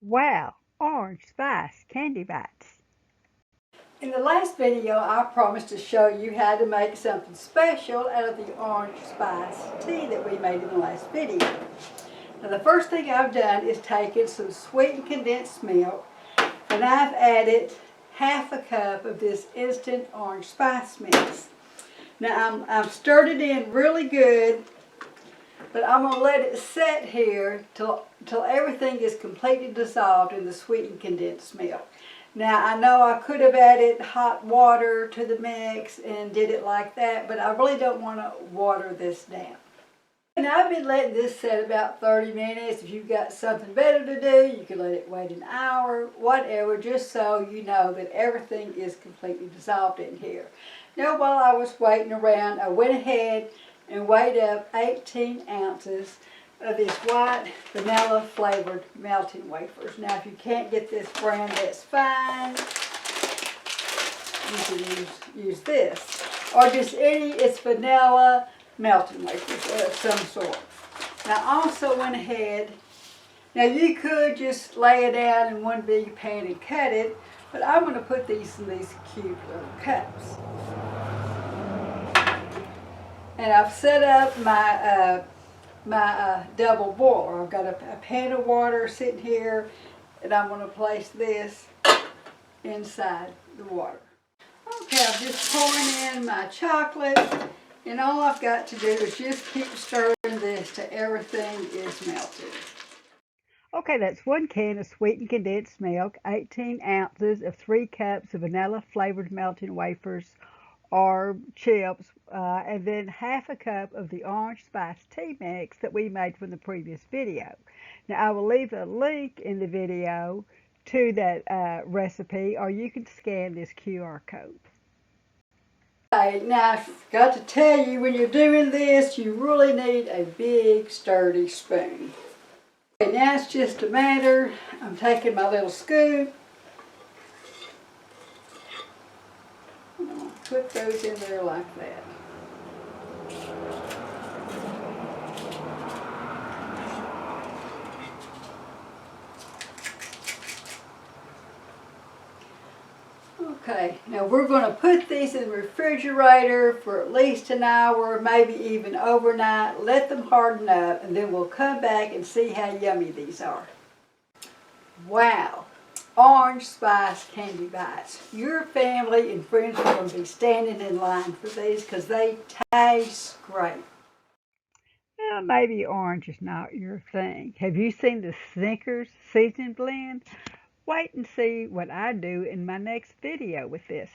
Wow, orange spice candy bites. In the last video, I promised to show you how to make something special out of the orange spice tea that we made in the last video. Now the first thing I've done is taken some sweetened condensed milk and I've added half a cup of this instant orange spice mix. Now I've stirred it in really good, but I'm going to let it set here till everything is completely dissolved in the sweetened condensed milk. Now I know I could have added hot water to the mix and did it like that, but I really don't want to water this down. And I've been letting this set about 30 minutes. If you've got something better to do, you can let it wait an hour, whatever, just so you know that everything is completely dissolved in here. Now while I was waiting around, I went ahead and weighed up 18 ounces of this white vanilla flavored melting wafers. Now if you can't get this brand, that's fine. You can use this. Or just any, it's vanilla melting wafers of some sort. Now I also went ahead, now you could just lay it down in one big pan and cut it, but I'm going to put these in these cute little cups. And I've set up my double boiler. I've got a pan of water sitting here, and I'm going to place this inside the water. Okay, I'm just pouring in my chocolate, and all I've got to do is just keep stirring this till everything is melted. Okay, that's 1 can of sweetened condensed milk, 18 ounces of 3 cups of vanilla flavored melting wafers or chips, and then half a cup of the orange spice tea mix that we made from the previous video. Now I will leave a link in the video to that recipe, or you can scan this QR code. Okay, now I've got to tell you, when you're doing this, you really need a big sturdy spoon. Okay, now it's just a matter, I'm taking my little scoop, I'm going to put those in there like that. Okay, now we're going to put these in the refrigerator for at least an hour, maybe even overnight. Let them harden up, and then we'll come back and see how yummy these are. Wow, orange spice candy bites. Your family and friends are going to be standing in line for these because they taste great. Well, maybe orange is not your thing. Have you seen the Snickers seasoning blend? Wait and see what I do in my next video with this.